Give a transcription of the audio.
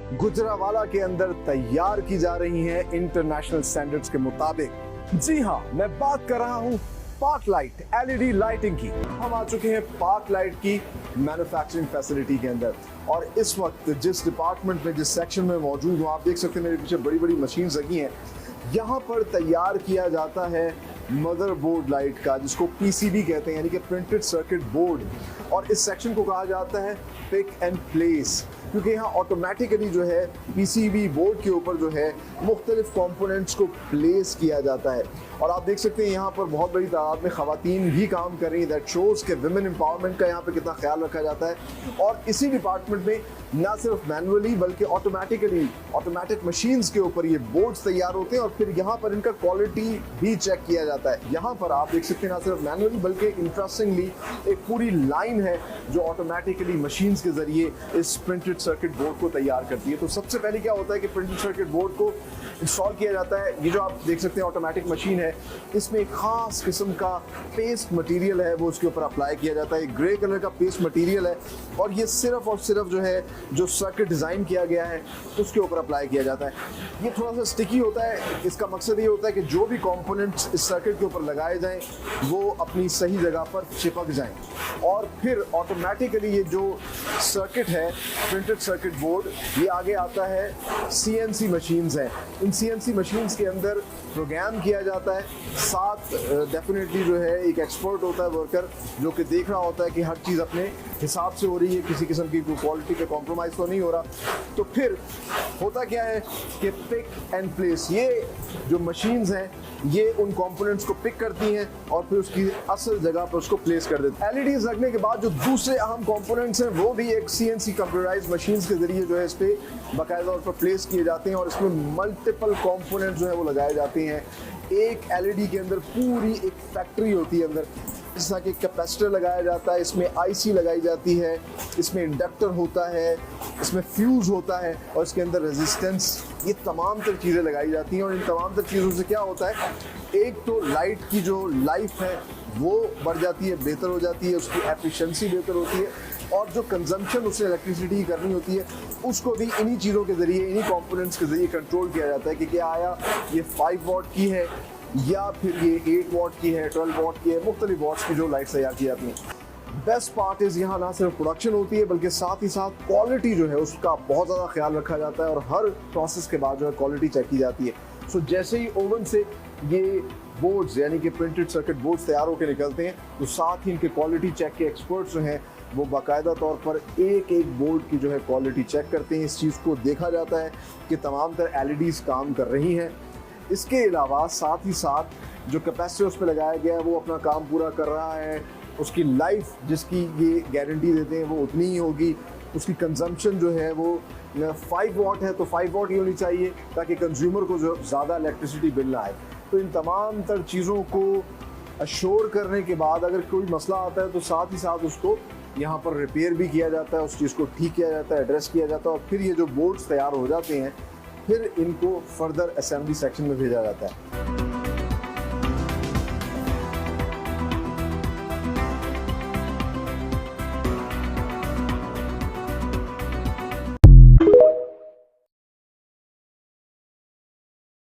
गुजरावाला के अंदर तैयार की जा रही हैं इंटरनेशनल स्टैंडर्ड्स के मुताबिक। जी हाँ, मैं बात कर रहा हूँ पार्क लाइट एलईडी लाइटिंग की। हम आ चुके हैं पार्क लाइट की मैन्युफैक्चरिंग फैसिलिटी के अंदर और इस वक्त जिस डिपार्टमेंट में, जिस सेक्शन में मौजूद हूँ, आप देख सकते हैं मेरे पीछे बड़ी बड़ी मशीन लगी हैं। यहाँ पर तैयार किया जाता है मदरबोर्ड लाइट का, जिसको पीसीबी कहते हैं, यानी कि प्रिंटेड सर्किट बोर्ड। और इस सेक्शन को कहा जाता है पिक एंड प्लेस, क्योंकि यहाँ ऑटोमेटिकली जो है पीसीबी बोर्ड के ऊपर जो है मुख्तलिफ कंपोनेंट्स को प्लेस किया जाता है। और आप देख सकते हैं यहाँ पर बहुत बड़ी तादाद में ख़वातीन भी काम कर रही हैं। दैट शोज़ के विमेन एम्पावरमेंट का यहाँ पे कितना ख्याल रखा जाता है। और इसी डिपार्टमेंट में ना सिर्फ मैनुअली बल्कि ऑटोमेटिक मशीन्स के ऊपर ये बोर्ड्स तैयार होते हैं और फिर यहाँ पर इनका क्वालिटी भी चेक किया जाता है। यहाँ पर आप देख सकते हैं ना सिर्फ मैनुअली बल्कि इंटरेस्टिंगली एक पूरी लाइन है जो ऑटोमेटिकली मशीन्स के जरिए इस प्रिंटेड सर्किट बोर्ड को तैयार करती है। तो सबसे पहले क्या होता है कि प्रिंटेड सर्किट बोर्ड को इंस्टॉल किया जाता है। ये जो आप देख सकते हैं ऑटोमेटिक मशीन है, इसमें एक खास किस्म का पेस्ट मटेरियल है वो उसके ऊपर अप्लाई किया जाता है। ग्रे कलर का पेस्ट मटेरियल है और ये सिर्फ और सिर्फ जो है जो सर्किट डिज़ाइन किया गया है उसके ऊपर अप्लाई किया जाता है। ये थोड़ा सा स्टिकी होता है। इसका मकसद ये होता है कि जो भी कंपोनेंट्स इस सर्किट के ऊपर लगाए जाएं वो अपनी सही जगह पर चिपक जाएं। और फिर ऑटोमेटिकली ये जो सर्किट है प्रिंटेड सर्किट बोर्ड, ये आगे आता है सीएनसी मशीन्स हैं। इन सीएनसी मशीन्स के अंदर प्रोग्राम किया जाता है। साथ डेफिनेटली जो है एक एक्सपर्ट होता है वर्कर, जो कि देख रहा होता है कि हर चीज़ अपने हिसाब से हो रही है, किसी किस्म की क्वालिटी पे कॉम्प्रोमाइज़ तो नहीं हो रहा। तो फिर होता क्या है कि पिक एंड प्लेस, ये जो मशीन्स हैं ये उन कंपोनेंट्स को पिक करती हैं और फिर उसकी असल जगह पर उसको प्लेस कर देती हैं। एलईडीज लगने के बाद जो दूसरे अहम कंपोनेंट्स हैं वो भी एक सीएनसी कंप्यूटराइज्ड मशीन्स के जरिए जो है इस पे बाकायदा तौर पर प्लेस किए जाते हैं और इसमें मल्टीपल कंपोनेंट्स जो है वो लगाए जाते हैं। एक एलईडी के अंदर पूरी एक फैक्ट्री होती है अंदर, जैसा कि कैपेसिटर लगाया जाता है, इसमें आईसी लगाई जाती है, इसमें इंडक्टर होता है, इसमें फ्यूज होता है और इसके अंदर रेजिस्टेंस, ये तमाम तर चीज़ें लगाई जाती हैं। और इन तमाम तर चीज़ों से क्या होता है, एक तो लाइट की जो लाइफ है वो बढ़ जाती है, बेहतर हो जाती है, उसकी एफिशिएंसी बेहतर होती है और जो कंजम्पशन उससे इलेक्ट्रिसिटी करनी होती है उसको भी इन्हीं चीज़ों के ज़रिए, इन्हीं कंपोनेंट्स के ज़रिए कंट्रोल किया जाता है कि क्या आया ये 5 वॉट की है या फिर ये 8 वॉट की है, 12 वॉट की है, मुख्तलिफ वॉट्स की जो लाइट तैयार की जाती हैं। बेस्ट पार्ट इज़ यहाँ ना सिर्फ प्रोडक्शन होती है बल्कि साथ ही साथ क्वालिटी जो है उसका बहुत ज़्यादा ख्याल रखा जाता है और हर प्रोसेस के बाद जो है क्वालिटी चेक की जाती है। सो जैसे ही ओवन से ये बोर्ड्स यानी कि प्रिंटेड सर्किट बोर्ड्स तैयार होकर निकलते हैं तो साथ ही इनके क्वालिटी चेक के एक्सपर्ट्स जो हैं वो बाकायदा तौर पर एक एक बोर्ड की जो है क्वालिटी चेक करते हैं। इस चीज़ को देखा जाता है कि तमाम तर एलईडीज़ काम कर रही हैं। इसके अलावा साथ ही साथ जो कैपेसिटर उस पर लगाया गया है वो अपना काम पूरा कर रहा है, उसकी लाइफ जिसकी ये गारंटी देते हैं वो उतनी ही होगी। उसकी कंजम्पशन जो है वो 5 वॉट है तो 5 वॉट ही होनी चाहिए ताकि कंज्यूमर को जो ज़्यादा इलेक्ट्रिसिटी बिल ना आए। तो इन तमाम तर चीज़ों को अश्योर करने के बाद अगर कोई मसला आता है तो साथ ही साथ उसको यहाँ पर रिपेयर भी किया जाता है, उस चीज़ को ठीक किया जाता है, एड्रेस किया जाता है और फिर ये जो बोर्ड्स तैयार हो जाते हैं फिर इनको फर्दर असेंबली सेक्शन में भेजा जाता है।